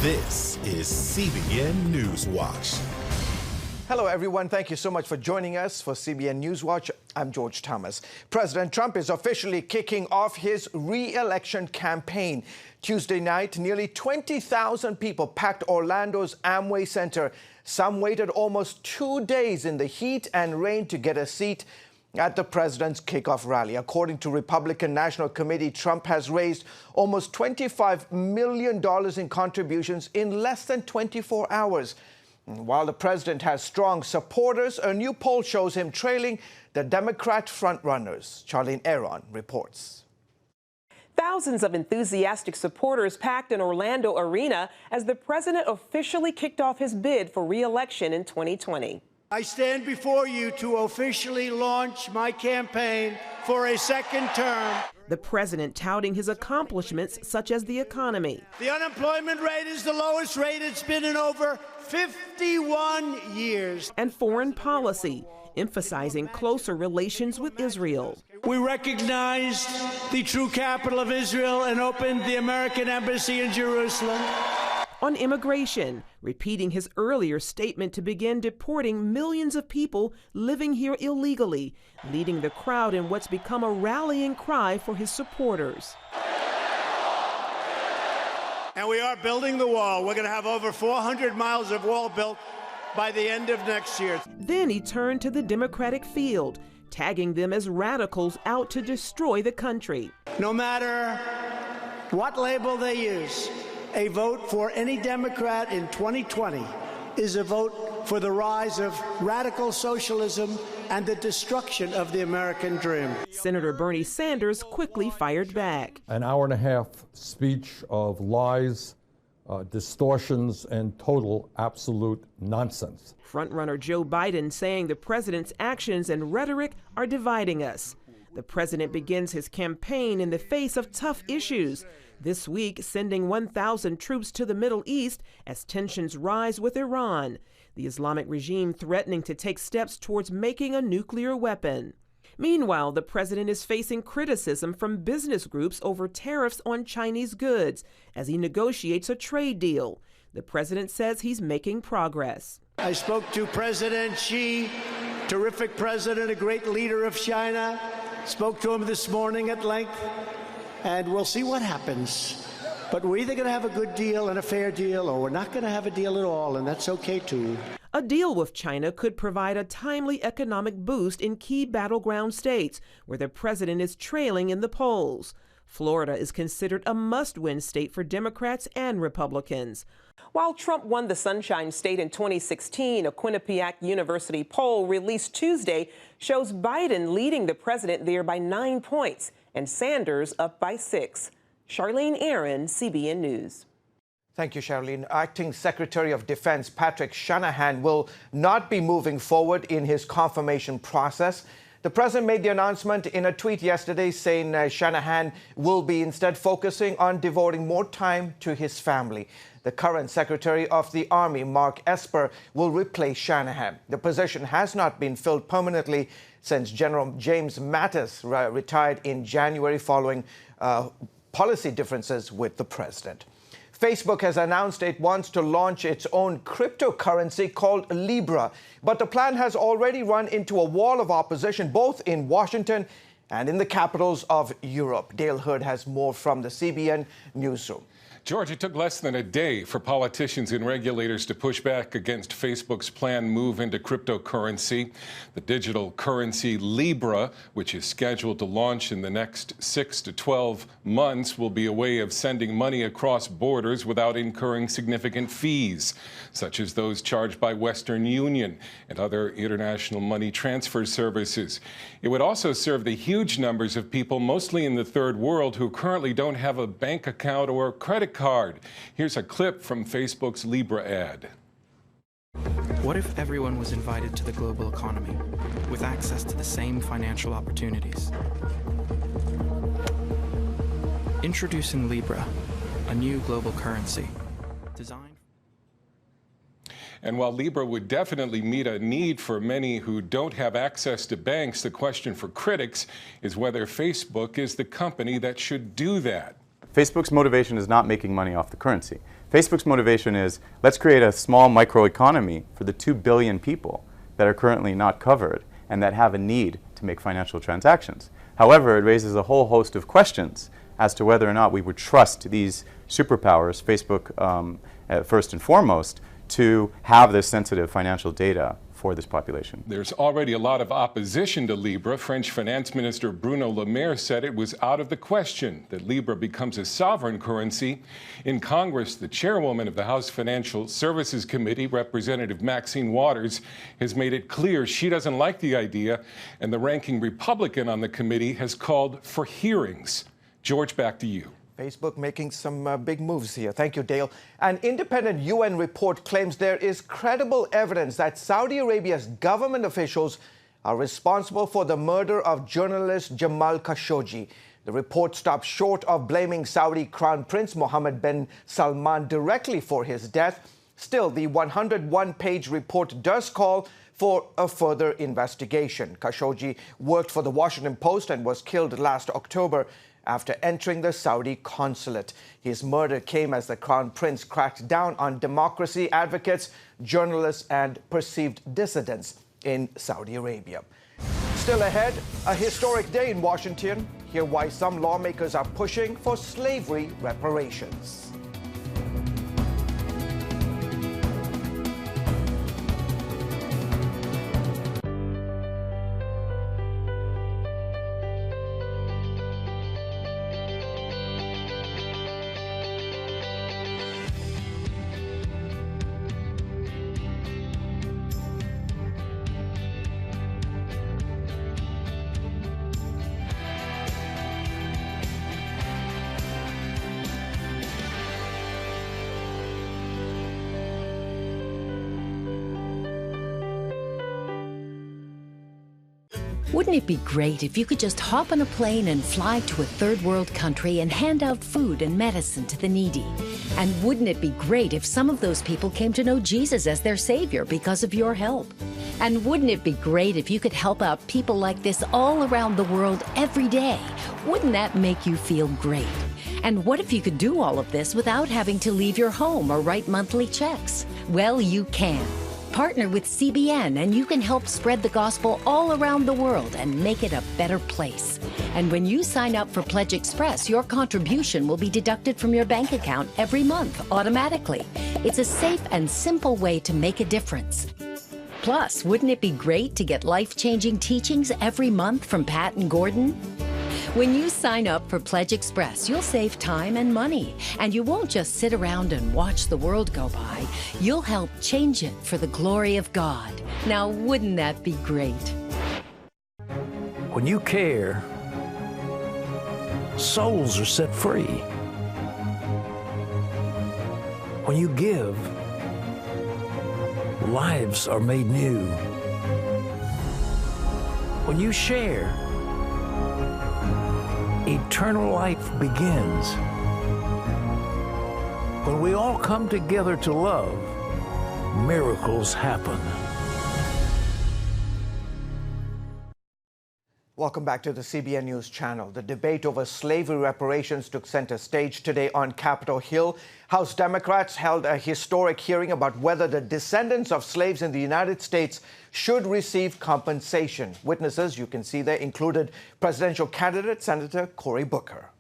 This is CBN NewsWatch. Hello, everyone. Thank you so much for joining us for CBN NewsWatch. I'm George Thomas. President Trump is officially kicking off his re-election campaign. Tuesday night, nearly 20,000 people packed Orlando's Amway Center. Some waited almost 2 days in the heat and rain to get a seat at the president's kickoff rally. According to Republican National Committee, Trump has raised almost $25 million in contributions in less than 24 hours. While the president has strong supporters, a new poll shows him trailing the Democrat frontrunners. Charlene Aaron reports. Thousands of enthusiastic supporters packed an Orlando arena as the president officially kicked off his bid for re-election in 2020. I stand before you to officially launch my campaign for a second term. The president touting his accomplishments such as the economy. The unemployment rate is the lowest rate it's been in over 51 years. And foreign policy, emphasizing closer relations with Israel. We recognized the true capital of Israel and opened the American embassy in Jerusalem. On immigration, repeating his earlier statement to begin deporting millions of people living here illegally, leading the crowd in what's become a rallying cry for his supporters. And we are building the wall. We're going to have over 400 miles of wall built by the end of next year. Then he turned to the Democratic field, tagging them as radicals out to destroy the country. No matter what label they use, a vote for any Democrat in 2020 is a vote for the rise of radical socialism and the destruction of the American dream. Senator Bernie Sanders quickly fired back. An hour-and-a-half speech of lies, distortions, and total absolute nonsense. Frontrunner Joe Biden saying the president's actions and rhetoric are dividing us. The president begins his campaign in the face of tough issues. This week, sending 1,000 troops to the Middle East as tensions rise with Iran, the Islamic regime threatening to take steps towards making a nuclear weapon. Meanwhile, the president is facing criticism from business groups over tariffs on Chinese goods as he negotiates a trade deal. The president says he's making progress. I spoke to President Xi, terrific president, a great leader of China. Spoke to him this morning at length. And we'll see what happens. But we're either going to have a good deal and a fair deal, or we're not going to have a deal at all, and that's okay too. A deal with China could provide a timely economic boost in key battleground states where the president is trailing in the polls. Florida is considered a must-win state for Democrats and Republicans. While Trump won the Sunshine State in 2016, a Quinnipiac University poll released Tuesday shows Biden leading the president there by 9 points and Sanders up by 6. Charlene Aaron, CBN News. Thank you, Charlene. Acting Secretary of Defense Patrick Shanahan will not be moving forward in his confirmation process. The president made the announcement in a tweet yesterday saying Shanahan will be instead focusing on devoting more time to his family. The current Secretary of the Army, Mark Esper, will replace Shanahan. The position has not been filled permanently since General James Mattis retired in January following policy differences with the president. Facebook has announced it wants to launch its own cryptocurrency called Libra, but the plan has already run into a wall of opposition both in Washington and in the capitals of Europe. Dale Hurd has more from the CBN newsroom. George, it took less than a day for politicians and regulators to push back against Facebook's planned move into cryptocurrency. The digital currency Libra, which is scheduled to launch in the next 6 to 12 months, will be a way of sending money across borders without incurring significant fees, such as those charged by Western Union and other international money transfer services. It would also serve the huge numbers of people, mostly in the third world, who currently don't have a bank account or credit card. Here's a clip from Facebook's Libra ad. What if everyone was invited to the global economy with access to the same financial opportunities? Introducing Libra, a new global currency designed. And while Libra would definitely meet a need for many who don't have access to banks, the question for critics is whether Facebook is the company that should do that. Facebook's motivation is not making money off the currency. Facebook's motivation is, let's create a small microeconomy for the 2 billion people that are currently not covered and that have a need to make financial transactions. However, it raises a whole host of questions as to whether or not we would trust these superpowers, Facebook first and foremost, to have this sensitive financial data for this population. There's already a lot of opposition to Libra. French Finance Minister Bruno Le Maire said it was out of the question that Libra becomes a sovereign currency. In Congress, the chairwoman of the House Financial Services Committee, Representative Maxine Waters, has made it clear she doesn't like the idea, and the ranking Republican on the committee has called for hearings. George, back to you. Facebook making some big moves here. Thank you, Dale. An independent UN report claims there is credible evidence that Saudi Arabia's government officials are responsible for the murder of journalist Jamal Khashoggi. The report stops short of blaming Saudi Crown Prince Mohammed bin Salman directly for his death. Still, the 101-page report does call for a further investigation. Khashoggi worked for the Washington Post and was killed last October after entering the Saudi consulate. His murder came as the Crown Prince cracked down on democracy advocates, journalists, and perceived dissidents in Saudi Arabia. Still ahead, a historic day in Washington. Hear why some lawmakers are pushing for slavery reparations. Wouldn't it be great if you could just hop on a plane and fly to a third world country and hand out food and medicine to the needy? And wouldn't it be great if some of those people came to know Jesus as their Savior because of your help? And wouldn't it be great if you could help out people like this all around the world every day? Wouldn't that make you feel great? And what if you could do all of this without having to leave your home or write monthly checks? Well, you can. Partner with CBN and you can help spread the gospel all around the world and make it a better place. And when you sign up for Pledge Express, your contribution will be deducted from your bank account every month automatically. It's a safe and simple way to make a difference. Plus, wouldn't it be great to get life-changing teachings every month from Pat and Gordon? When you sign up for Pledge Express, you'll save time and money, and you won't just sit around and watch the world go by. You'll help change it for the glory of God. Now, wouldn't that be great? When you care, souls are set free. When you give, lives are made new. When you share, eternal life begins. When we all come together to love, miracles happen. Welcome back to the CBN News Channel. The debate over slavery reparations took center stage today on Capitol Hill. House Democrats held a historic hearing about whether the descendants of slaves in the United States should receive compensation. Witnesses, you can see there, included presidential candidate Senator Cory Booker.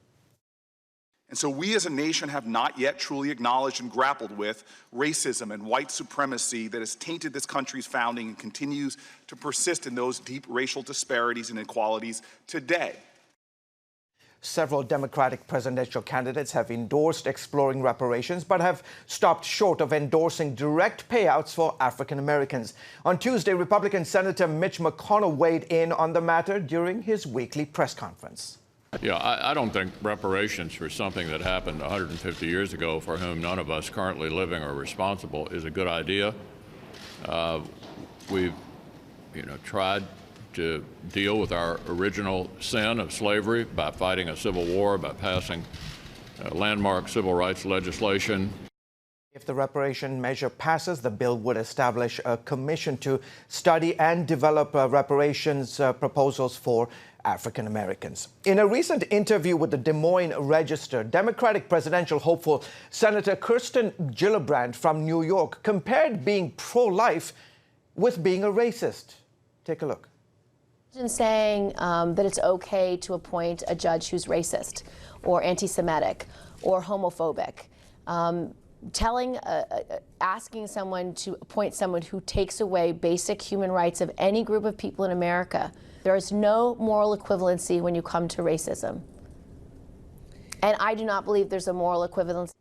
And so we as a nation have not yet truly acknowledged and grappled with racism and white supremacy that has tainted this country's founding and continues to persist in those deep racial disparities and inequalities today. Several Democratic presidential candidates have endorsed exploring reparations, but have stopped short of endorsing direct payouts for African Americans. On Tuesday, Republican Senator Mitch McConnell weighed in on the matter during his weekly press conference. Yeah, I don't think reparations for something that happened 150 years ago for whom none of us currently living are responsible is a good idea. We've, tried to deal with our original sin of slavery by fighting a civil war, by passing landmark civil rights legislation. If the reparation measure passes, the bill would establish a commission to study and develop reparations proposals for African Americans. In a recent interview with the Des Moines Register, Democratic presidential hopeful Senator Kirsten Gillibrand from New York compared being pro-life with being a racist. Take a look. Saying that it's okay to appoint a judge who's racist or anti-Semitic or homophobic. Asking someone to appoint someone who takes away basic human rights of any group of people in America. There is no moral equivalency when you come to racism. And I do not believe there's a moral equivalency.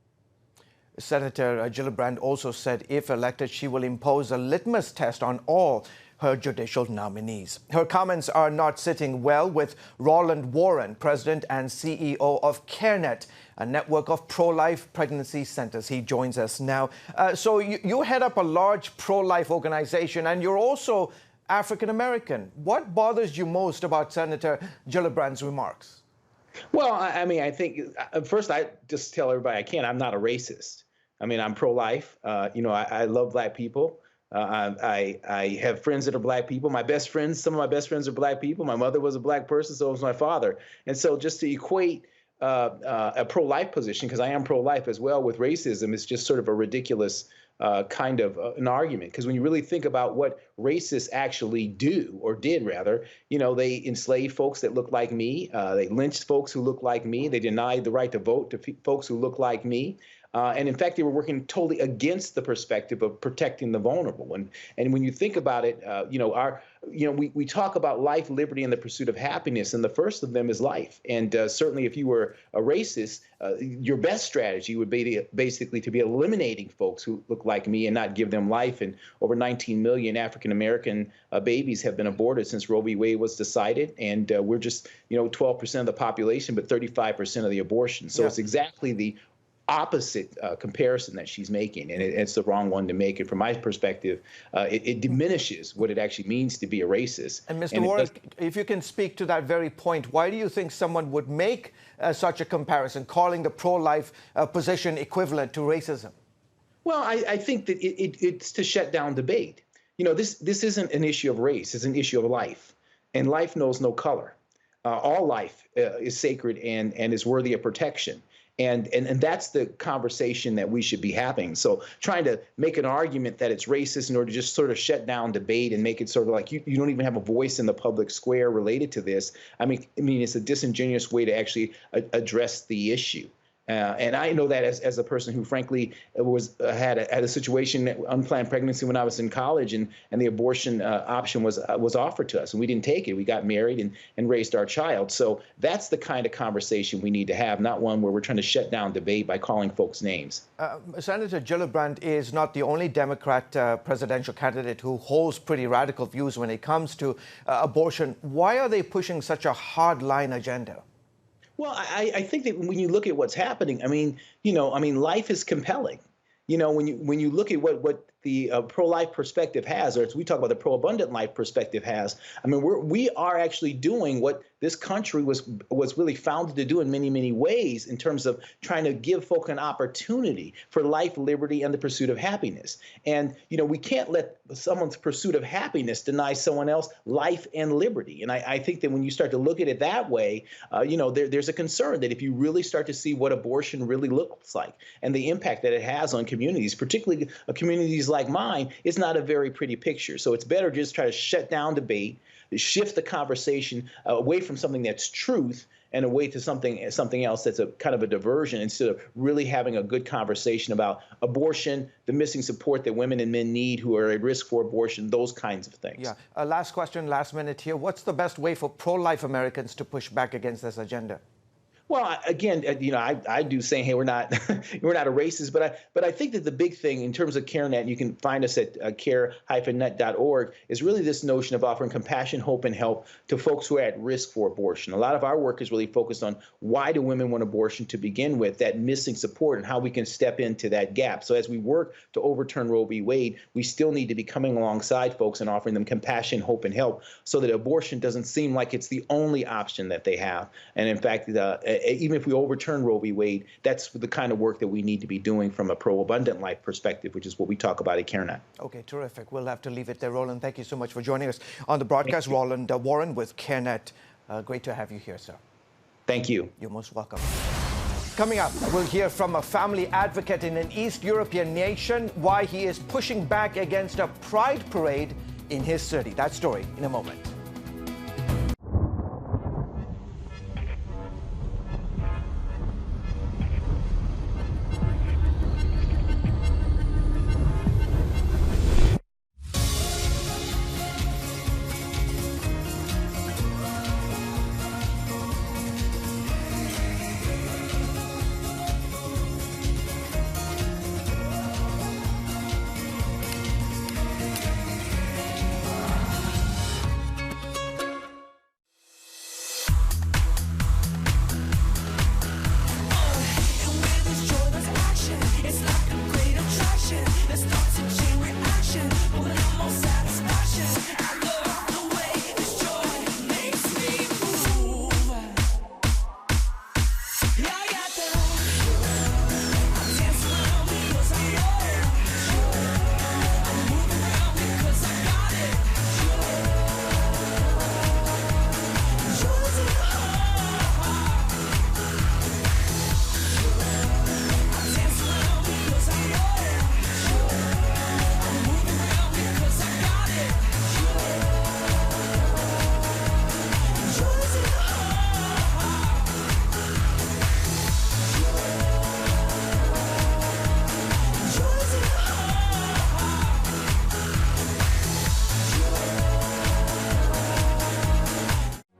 Senator Gillibrand also said if elected, she will impose a litmus test on all her judicial nominees. Her comments are not sitting well with Roland Warren, president and CEO of CareNet, a network of pro-life pregnancy centers. He joins us now. So you head up a large pro-life organization, and you're also African-American. What bothers you most about Senator Gillibrand's remarks? Well, I mean, I think first I just tell everybody I'm not a racist. I mean, I'm pro-life. I love black people. I have friends that are black people. Some of my best friends are black people. My mother was a black person, so was my father. And so just to equate a pro-life position, because I am pro-life as well, with racism is just sort of a ridiculous kind of an argument. Because when you really think about what racists actually do, or did rather, they enslaved folks that look like me. They lynched folks who look like me. They denied the right to vote to folks who look like me. And in fact, they were working totally against the perspective of protecting the vulnerable. And when you think about it, we talk about life, liberty, and the pursuit of happiness, and the first of them is life. And certainly, if you were a racist, your best strategy would be basically to be eliminating folks who look like me and not give them life. And over 19 million African American babies have been aborted since Roe v. Wade was decided, and we're just 12% of the population, but 35% of the abortions. So it's exactly the opposite comparison that she's making, and it's the wrong one to make. And from my perspective, it diminishes what it actually means to be a racist. And Mr. Warren, if you can speak to that very point, why do you think someone would make such a comparison, calling the pro-life position equivalent to racism? Well, I think that it's to shut down debate. This isn't an issue of race; it's an issue of life, and life knows no color. All life is sacred and is worthy of protection. And that's the conversation that we should be having. So trying to make an argument that it's racist in order to just sort of shut down debate and make it sort of like you don't even have a voice in the public square related to this. I mean, it's a disingenuous way to actually address the issue. And I know that as a person who, frankly, had a situation, unplanned pregnancy when I was in college, and the abortion option was offered to us, and we didn't take it. We got married and raised our child. So that's the kind of conversation we need to have, not one where we're trying to shut down debate by calling folks names. Senator Gillibrand is not the only Democrat presidential candidate who holds pretty radical views when it comes to abortion. Why are they pushing such a hard-line agenda? Well, I think that when you look at what's happening, life is compelling. When you look at what the pro-life perspective has, or as we talk about the pro-abundant life perspective has, we are actually doing what this country was really founded to do in many, many ways, in terms of trying to give folk an opportunity for life, liberty, and the pursuit of happiness. And, we can't let someone's pursuit of happiness deny someone else life and liberty. And I think that when you start to look at it that way, there's a concern that if you really start to see what abortion really looks like and the impact that it has on communities, particularly communities like mine, it's not a very pretty picture. So it's better just try to shut down debate, shift the conversation away from something that's truth and away to something else that's a kind of a diversion, instead of really having a good conversation about abortion, the missing support that women and men need who are at risk for abortion, those kinds of things. Yeah. Last question, last minute here. What's the best way for pro-life Americans to push back against this agenda? Well, again, I do say, hey, we're not a racist, but I think that the big thing in terms of CareNet, and you can find us at care-net.org, is really this notion of offering compassion, hope, and help to folks who are at risk for abortion. A lot of our work is really focused on why do women want abortion to begin with, that missing support, and how we can step into that gap. So as we work to overturn Roe v. Wade, we still need to be coming alongside folks and offering them compassion, hope, and help, so that abortion doesn't seem like it's the only option that they have. And in fact, even if we overturn Roe v. Wade, that's the kind of work that we need to be doing from a pro-abundant life perspective, which is what we talk about at CareNet. Okay, terrific. We'll have to leave it there, Roland. Thank you so much for joining us on the broadcast. Roland Warren with CareNet. Great to have you here, sir. Thank you. You're most welcome. Coming up, we'll hear from a family advocate in an East European nation why he is pushing back against a pride parade in his city. That story in a moment.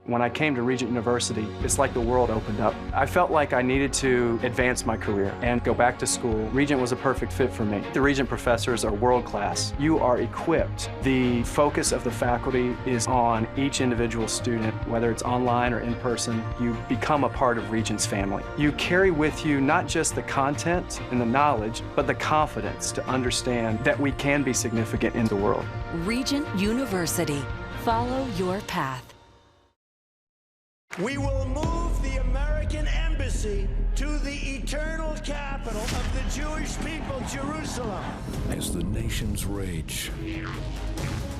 When I came to Regent University, it's like the world opened up. I felt like I needed to advance my career and go back to school. Regent was a perfect fit for me. The Regent professors are world class. You are equipped. The focus of the faculty is on each individual student, whether it's online or in person. You become a part of Regent's family. You carry with you not just the content and the knowledge, but the confidence to understand that we can be significant in the world. Regent University. Follow your path. We will move the American embassy to the eternal capital of the Jewish people, Jerusalem. As the nations rage,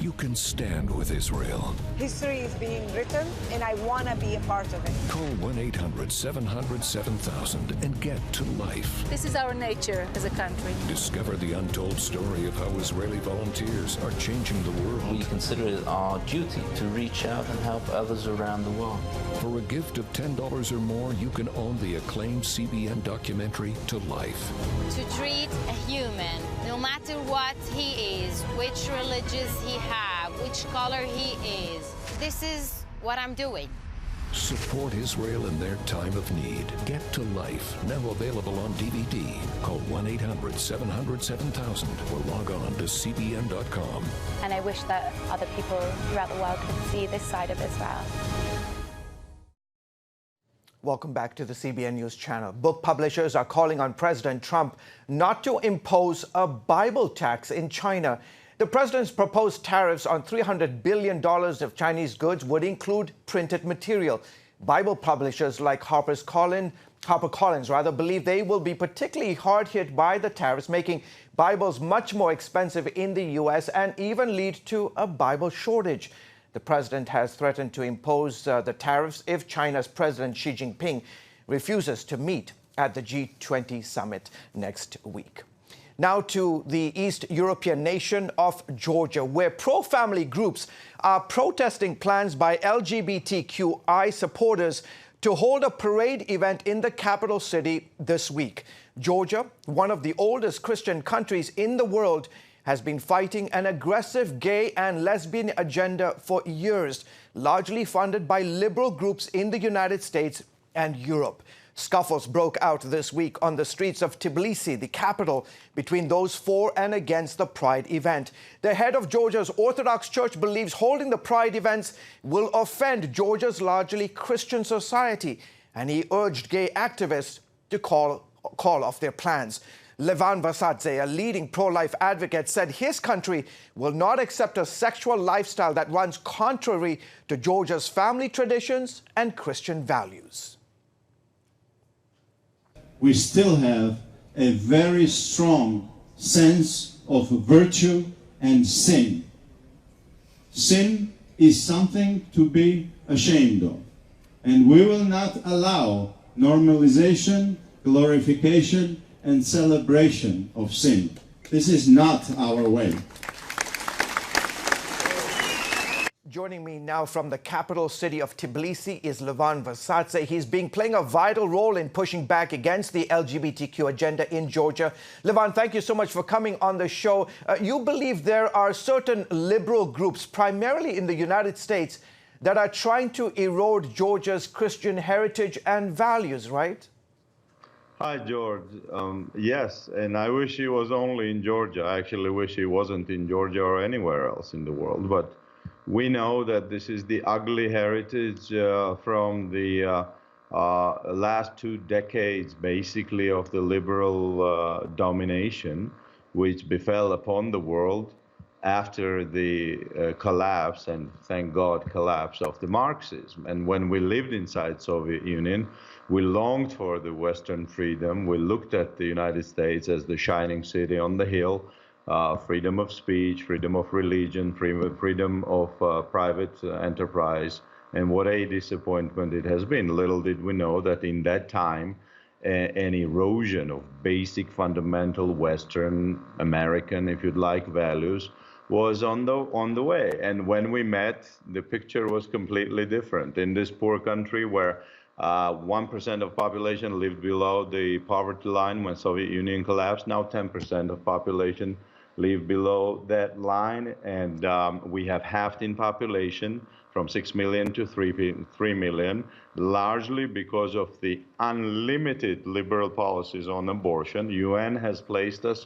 you can stand with Israel. History is being written, and I want to be a part of it. Call 1-800-700-7000 and get to life. This is our nature as a country. Discover the untold story of how Israeli volunteers are changing the world. We consider it our duty to reach out and help others around the world. For a gift of $10 or more, you can own the acclaimed CBN documentary To Life. To treat a human, no matter what he is, which religious he has, which color he is. This is what I'm doing. Support Israel in their time of need. Get to Life, now available on DVD. Call 1-800-700-7000 or log on to cbn.com. And I wish that other people throughout the world could see this side of Israel. Welcome back to the CBN News Channel. Book publishers are calling on President Trump not to impose a Bible tax in China. The president's proposed tariffs on $300 billion of Chinese goods would include printed material. Bible publishers like HarperCollins believe they will be particularly hard hit by the tariffs, making Bibles much more expensive in the U.S. and even lead to a Bible shortage. The president has threatened to impose the tariffs if China's President Xi Jinping refuses to meet at the G20 summit next week. Now to the East European nation of Georgia, where pro-family groups are protesting plans by LGBTQI supporters to hold a parade event in the capital city this week. Georgia, one of the oldest Christian countries in the world, has been fighting an aggressive gay and lesbian agenda for years, largely funded by liberal groups in the United States and Europe. Scuffles broke out this week on the streets of Tbilisi, the capital, between those for and against the Pride event. The head of Georgia's Orthodox Church believes holding the Pride events will offend Georgia's largely Christian society, and he urged gay activists to call off their plans. Levan Vasadze, a leading pro-life advocate, said his country will not accept a sexual lifestyle that runs contrary to Georgia's family traditions and Christian values. we still have a very strong sense of virtue and sin. Sin is something to be ashamed of, and we will not allow normalization, glorification, and celebration of sin. This is not our way. Joining me now from the capital city of Tbilisi is Levan Vasadze. He's been playing a vital role in pushing back against the LGBTQ agenda in Georgia. Levan, thank you so much for coming on the show. You believe there are certain liberal groups, primarily in the United States, that are trying to erode Georgia's Christian heritage and values, right? Hi, George. Yes, and I wish he was only in Georgia. I actually wish he wasn't in Georgia or anywhere else in the world. But we know that this is the ugly heritage from the last 2 decades, basically, of the liberal domination, which befell upon the world after the collapse, and thank God, collapse of the Marxism. And when we lived inside Soviet Union, we longed for the Western freedom. We looked at the United States as the shining city on the hill. Freedom of speech, freedom of religion, freedom of private enterprise, and what a disappointment it has been. Little did we know that in that time, an erosion of basic fundamental Western American, if you'd like, values was on the way. And when we met, the picture was completely different. In this poor country where 1% of population lived below the poverty line when Soviet Union collapsed, now 10% of population live below that line, and we have halved in population from 6 million to 3 million, largely because of the unlimited liberal policies on abortion. UN has placed us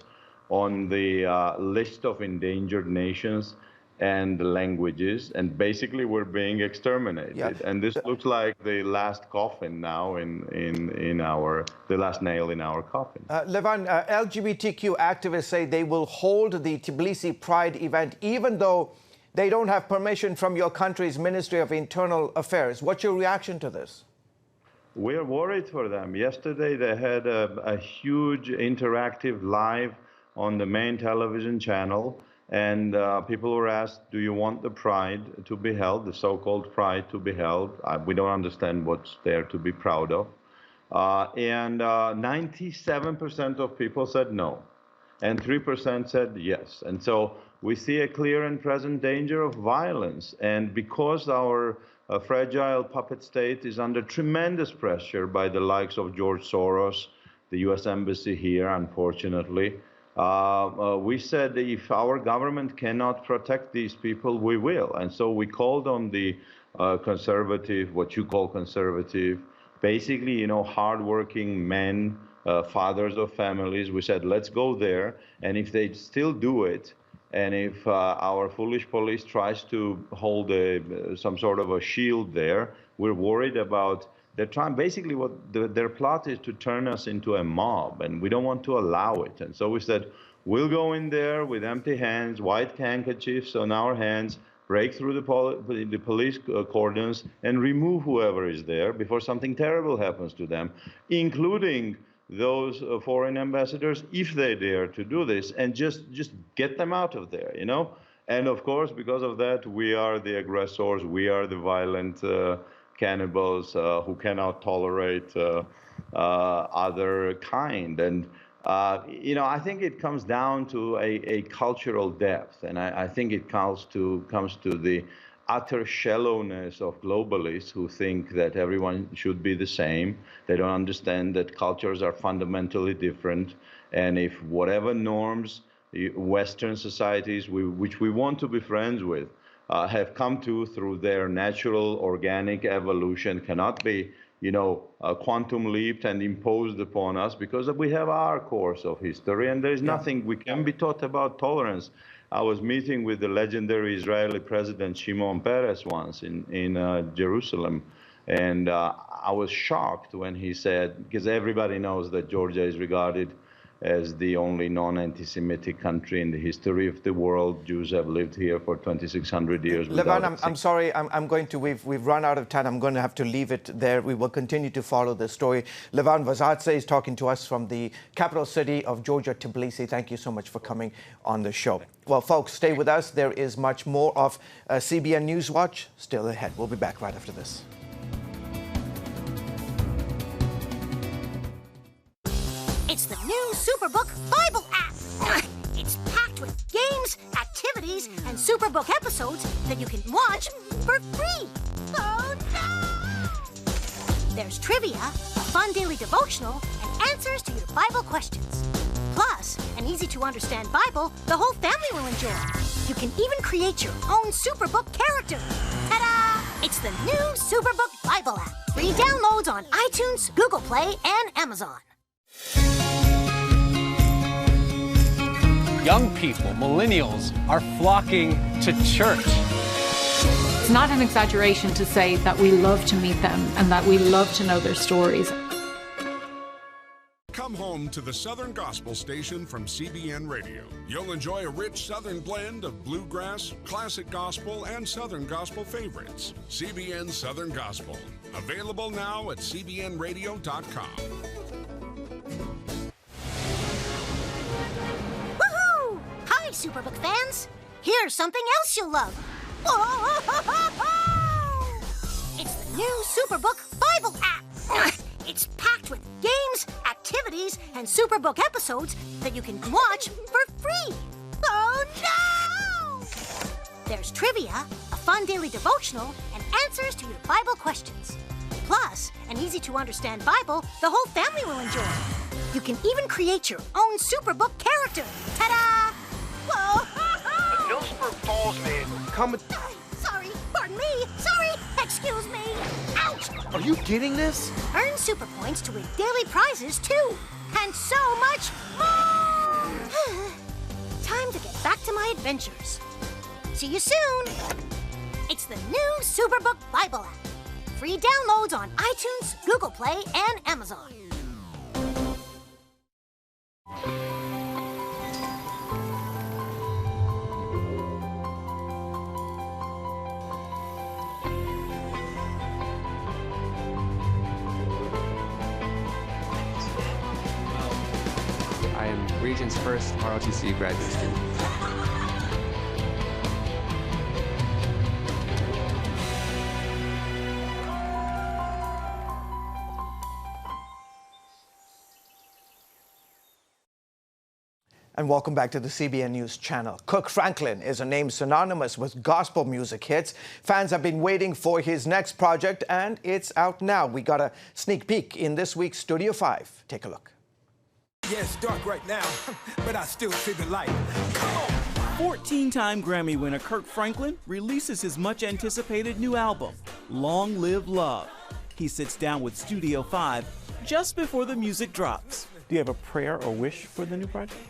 on the list of endangered nations and languages, and basically we're being exterminated. Yeah. And this looks like the last coffin now the last nail in our coffin. Levan, LGBTQ activists say they will hold the Tbilisi Pride event even though they don't have permission from your country's Ministry of Internal Affairs. What's your reaction to this? We're worried for them. Yesterday they had a huge interactive live on the main television channel, and people were asked, do you want the Pride to be held, the so-called Pride to be held? We don't understand what's there to be proud of. And 97% of people said no, and 3% said yes. And so we see a clear and present danger of violence. And because our fragile puppet state is under tremendous pressure by the likes of George Soros, the U.S. Embassy here, unfortunately, we said that if our government cannot protect these people, we will. And so we called on the conservative, what you call conservative, basically, you know, hardworking men, fathers of families. We said, let's go there. And if they still do it, and if our foolish police tries to hold some sort of a shield there, we're worried about. They're trying, basically what their plot is to turn us into a mob, and we don't want to allow it. And so we said, we'll go in there with empty hands, white handkerchiefs on our hands, break through the police cordons, and remove whoever is there before something terrible happens to them, including those foreign ambassadors, if they dare to do this, and just get them out of there, you know? And of course, because of that, we are the aggressors, we are the violent cannibals who cannot tolerate other kind. And, you know, I think it comes down to a cultural depth. And I think it comes to the utter shallowness of globalists who think that everyone should be the same. They don't understand that cultures are fundamentally different. And if whatever norms Western societies, which we want to be friends with, have come to through their natural organic evolution, cannot be, you know, quantum leaped and imposed upon us, because we have our course of history, and there is nothing we can be taught about tolerance. I was meeting with the legendary Israeli president Shimon Peres once in Jerusalem, and I was shocked when he said, because everybody knows that Georgia is regarded as the only non-anti-Semitic country in the history of the world. Jews have lived here for 2,600 years. Levan, I'm sorry, we've run out of time. I'm going to have to leave it there. We will continue to follow this story. Levan Vazadze is talking to us from the capital city of Georgia, Tbilisi. Thank you so much for coming on the show. Well, folks, stay with us. There is much more of CBN News Watch still ahead. We'll be back right after this. It's the new Superbook Bible app. It's packed with games, activities, and Superbook episodes that you can watch for free. Oh, no! There's trivia, a fun daily devotional, and answers to your Bible questions. Plus, an easy-to-understand Bible the whole family will enjoy. You can even create your own Superbook character. Ta-da! It's the new Superbook Bible app. Free downloads on iTunes, Google Play, and Amazon. Young people, millennials, are flocking to church. It's not an exaggeration to say that we love to meet them and that we love to know their stories. Come home to the Southern Gospel Station from CBN Radio. You'll enjoy a rich Southern blend of bluegrass, classic gospel, and Southern Gospel favorites. CBN Southern Gospel. Available now at cbnradio.com. Woohoo! Hi, Superbook fans. Here's something else you'll love. It's the new Superbook Bible app. It's packed with games, activities, and Superbook episodes that you can watch for free. Oh, no! There's trivia, a fun daily devotional, and answers to your Bible questions. Plus, an easy-to-understand Bible the whole family will enjoy. You can even create your own Superbook character. Ta-da! Whoa! A Millsburg Falls man coming. Sorry, pardon me. Sorry, excuse me. Ouch! Are you getting this? Earn super points to win daily prizes, too. And so much more! Time to get back to my adventures. See you soon. It's the new Superbook Bible app. Free downloads on iTunes, Google Play, and Amazon. I am Regent's first ROTC graduate student. And welcome back to the CBN News channel. Kirk Franklin is a name synonymous with gospel music hits. Fans have been waiting for his next project, and it's out now. We got a sneak peek in this week's Studio 5. Take a look. Yeah, it's dark right now, but I still see the light. 14-time Grammy winner Kirk Franklin releases his much-anticipated new album, Long Live Love. He sits down with Studio 5 just before the music drops. Do you have a prayer or wish for the new project?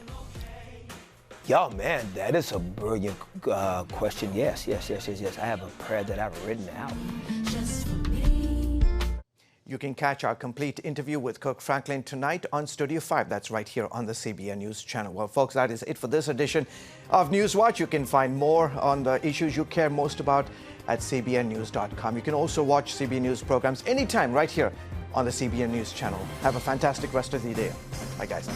Yo, man, that is a brilliant question. Yes. I have a prayer that I've written out. You can catch our complete interview with Kirk Franklin tonight on Studio 5. That's right here on the CBN News channel. Well, folks, that is it for this edition of Newswatch. You can find more on the issues you care most about at cbnnews.com. You can also watch CBN News programs anytime right here on the CBN News channel. Have a fantastic rest of the day. Bye, guys.